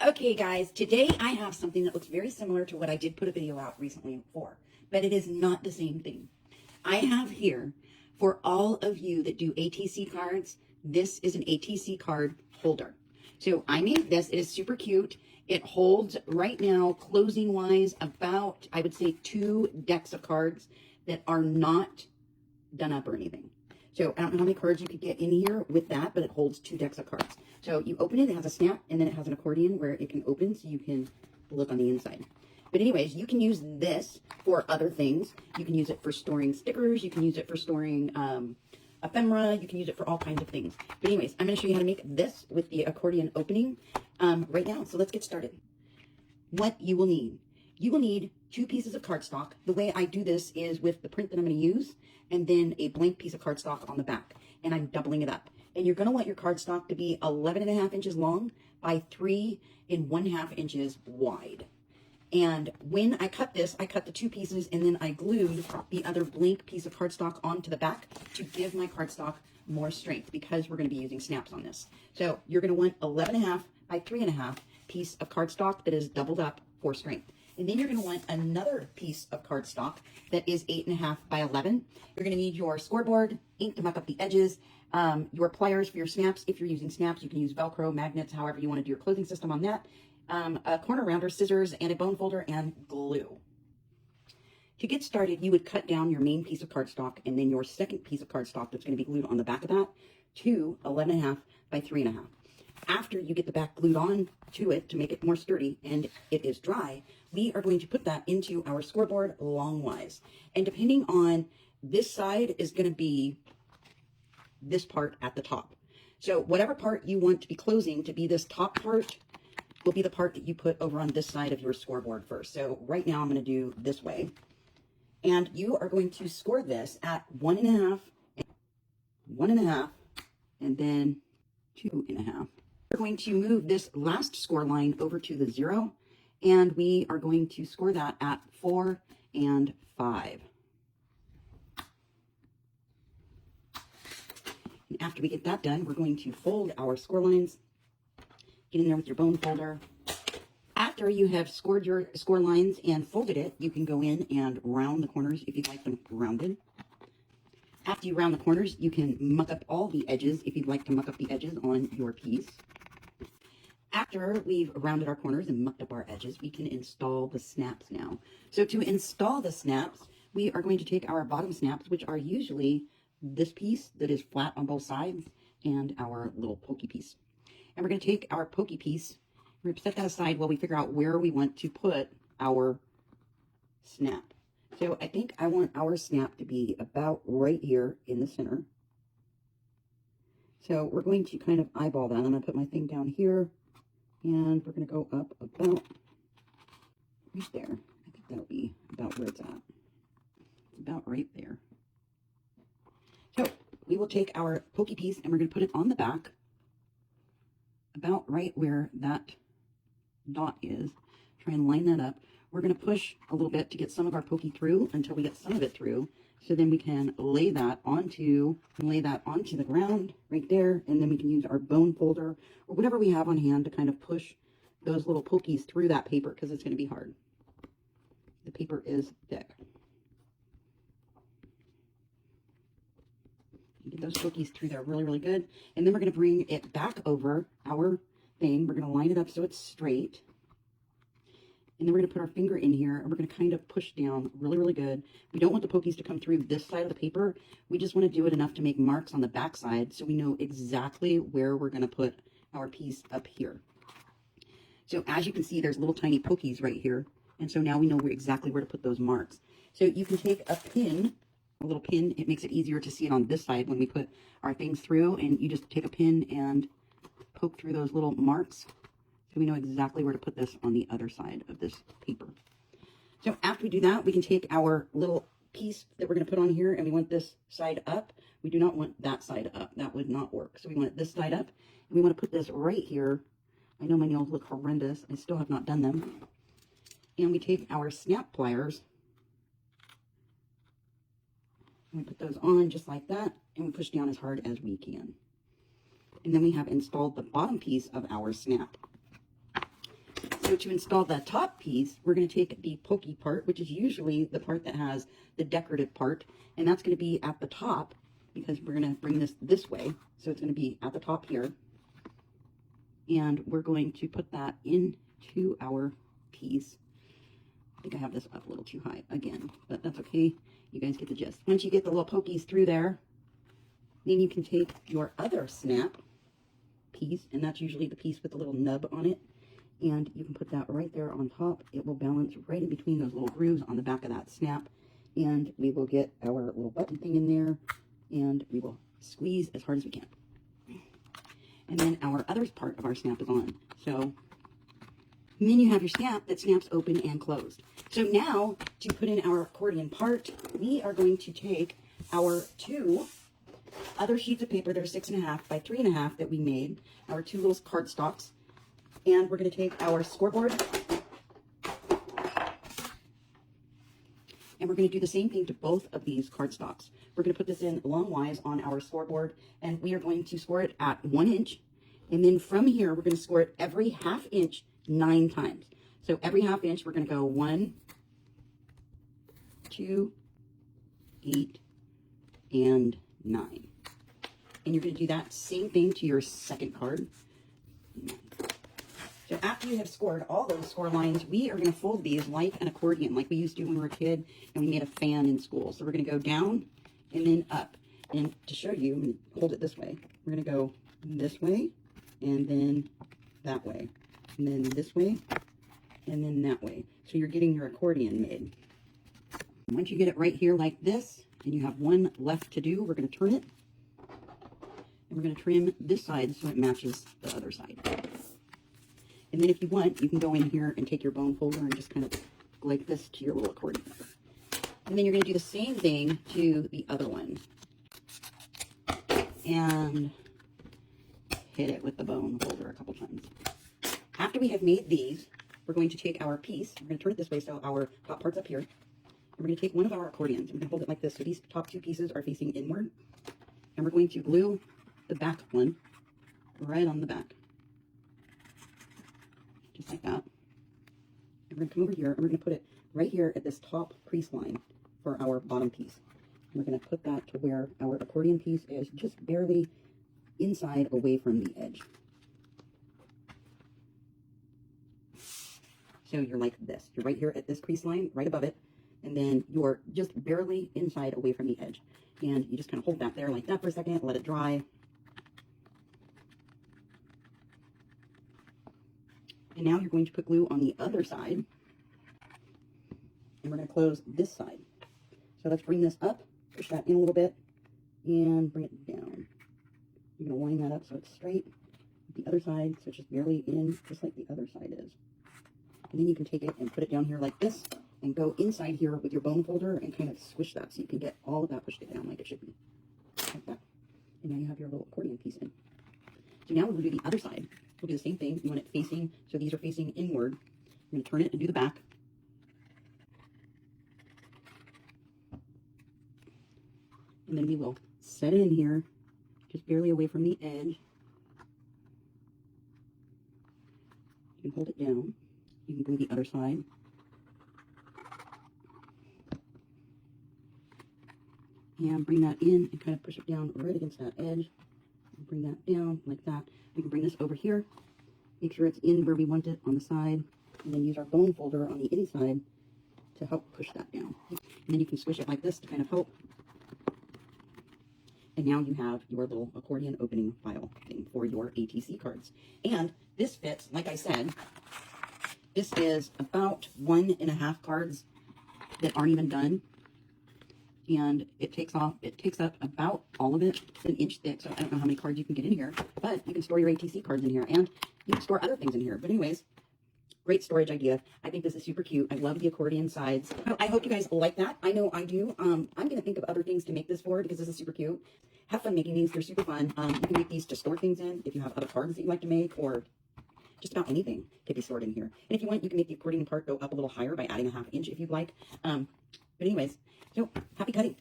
Okay guys, today I have something that looks very similar to what I did put a video out recently for, but it is not the same thing. I have here, for all of you that do ATC cards, this is an ATC card holder. So I made this. It is super cute. It holds right now, closing wise, about, I would say, 2 decks of cards that are not done up or anything. So I don't know how many cards you could get in here with that, but it holds 2 decks of cards. So you open it, it has a snap, and then it has an accordion where it can open so you can look on the inside. But anyways, you can use this for other things. You can use it for storing stickers. You can use it for storing ephemera. You can use it for all kinds of things. But anyways, I'm going to show you how to make this with the accordion opening right now. So let's get started. What you will need. You will need 2 pieces of cardstock. The way I do this is with the print that I'm going to use, and then a blank piece of cardstock on the back, and I'm doubling it up. And you're going to want your cardstock to be 11.5 inches long by 3 1/2 inches wide. And when I cut this, I cut the 2 pieces, and then I glued the other blank piece of cardstock onto the back to give my cardstock more strength, because we're going to be using snaps on this. So you're going to want 11.5 by 3.5 piece of cardstock that is doubled up for strength. And then you're going to want another piece of cardstock that is 8.5 by 11. You're going to need your scoreboard, ink to muck up the edges, your pliers for your snaps. If you're using snaps, you can use Velcro, magnets, however you want to do your closing system on that. A corner rounder, scissors, and a bone folder, and glue. To get started, you would cut down your main piece of cardstock and then your second piece of cardstock that's going to be glued on the back of that to 11.5 by 3.5. After you get the back glued on to it to make it more sturdy and it is dry, we are going to put that into our scoreboard longwise. And depending on, this side is going to be this part at the top. So whatever part you want to be closing to be this top part will be the part that you put over on this side of your scoreboard first. So right now I'm going to do this way. And you are going to score this at 1.5, 1.5, and then 2.5. We're going to move this last score line over to the 0, and we are going to score that at 4 and 5. And after we get that done, we're going to fold our score lines. Get in there with your bone folder. After you have scored your score lines and folded it, you can go in and round the corners if you'd like them rounded. After you round the corners, you can muck up all the edges if you'd like to muck up the edges on your piece. After we've rounded our corners and mucked up our edges, we can install the snaps now. So to install the snaps, we are going to take our bottom snaps, which are usually this piece that is flat on both sides, and our little pokey piece. And we're going to take our pokey piece, we're going to set that aside while we figure out where we want to put our snap. So I think I want our snap to be about right here in the center. So we're going to kind of eyeball that. I'm going to put my thing down here, and we're going to go up about right there. I think that'll be about where it's at. It's about right there. So we will take our pokey piece, and we're going to put it on the back, about right where that dot is. Try and line that up. We're going to push a little bit to get some of our pokey through until we get some of it through. So then we can lay that onto the ground right there, and then we can use our bone folder or whatever we have on hand to kind of push those little pokies through that paper, because it's going to be hard. The paper is thick. Get those pokies through there really, really good. And then we're going to bring it back over our thing. We're going to line it up so it's straight. And then we're going to put our finger in here, and we're going to kind of push down really, really good. We don't want the pokies to come through this side of the paper. We just want to do it enough to make marks on the back side so we know exactly where we're going to put our piece up here. So as you can see, there's little tiny pokies right here. And so now we know exactly where to put those marks. So you can take a pin, a little pin. It makes it easier to see it on this side when we put our things through. And you just take a pin and poke through those little marks, so we know exactly where to put this on the other side of this paper. So after we do that, we can take our little piece that we're going to put on here, and we want this side up. We do not want that side up. That would not work. So we want this side up, and we want to put this right here. I know my nails look horrendous. I still have not done them. And we take our snap pliers, and we put those on just like that, and we push down as hard as we can. And then we have installed the bottom piece of our snap. So to install the top piece, we're going to take the pokey part, which is usually the part that has the decorative part, and that's going to be at the top because we're going to bring this way. So it's going to be at the top here. And we're going to put that into our piece. I think I have this up a little too high again, but that's okay. You guys get the gist. Once you get the little pokies through there, then you can take your other snap piece, and that's usually the piece with the little nub on it, and you can put that right there on top. It will balance right in between those little grooves on the back of that snap, and we will get our little button thing in there, and we will squeeze as hard as we can. And then our other part of our snap is on. So and then you have your snap that snaps open and closed. So now, to put in our accordion part, we are going to take our 2 other sheets of paper that are 6.5 by 3.5 that we made, our 2 little card stocks, and we're going to take our scoreboard, and we're going to do the same thing to both of these card stocks. We're going to put this in longwise on our scoreboard, and we are going to score it at 1 inch, and then from here, we're going to score it every 1/2 inch 9 times. So every 1/2 inch, we're going to go 1, 2, 8, and 9. And you're going to do that same thing to your second card. So after you have scored all those score lines, we are going to fold these like an accordion, like we used to when we were a kid and we made a fan in school. So we're going to go down and then up. And to show you, I'm going to hold it this way. We're going to go this way and then that way. And then this way, and then that way. So you're getting your accordion made. Once you get it right here like this, and you have one left to do, we're going to turn it. And we're going to trim this side so it matches the other side. And then if you want, you can go in here and take your bone folder and just kind of like this to your little accordion. And then you're going to do the same thing to the other one. And hit it with the bone folder a couple times. After we have made these, we're going to take our piece, we're going to turn it this way so our top part's up here, and we're going to take one of our accordions, we're going to hold it like this, so these top 2 pieces are facing inward, and we're going to glue the back one right on the back, just like that. And we're going to come over here, and we're going to put it right here at this top crease line for our bottom piece. And we're going to put that to where our accordion piece is just barely inside away from the edge. So you're like this. You're right here at this crease line, right above it, and then you're just barely inside away from the edge. And you just kind of hold that there like that for a second, let it dry. And now you're going to put glue on the other side, and we're going to close this side. So let's bring this up, push that in a little bit, and bring it down. You're going to line that up so it's straight. The other side, so it's just barely in, just like the other side is. And then you can take it and put it down here like this and go inside here with your bone folder and kind of squish that so you can get all of that pushed down like it should be. Like that. And now you have your little accordion piece in. So now we'll do the other side. We'll do the same thing. You want it facing, so these are facing inward. I'm going to turn it and do the back. And then we will set it in here, just barely away from the edge. You can hold it down. You can glue the other side. And bring that in and kind of push it down right against that edge. And bring that down like that. We can bring this over here. Make sure it's in where we want it on the side. And then use our bone folder on the inside to help push that down. And then you can squish it like this to kind of help. And now you have your little accordion opening file thing for your ATC cards. And this fits, like I said, this is about 1.5 cards that aren't even done. And it takes up about all of it. It's 1 inch thick, so I don't know how many cards you can get in here. But you can store your ATC cards in here, and you can store other things in here. But anyways, great storage idea. I think this is super cute. I love the accordion sides. I hope you guys like that. I know I do. I'm going to think of other things to make this for because this is super cute. Have fun making these. They're super fun. You can make these to store things in if you have other cards that you like to make, or just about anything can be stored in here. And if you want, you can make the accordion part go up a little higher by adding a 1/2 inch if you'd like. But anyways, so happy cutting.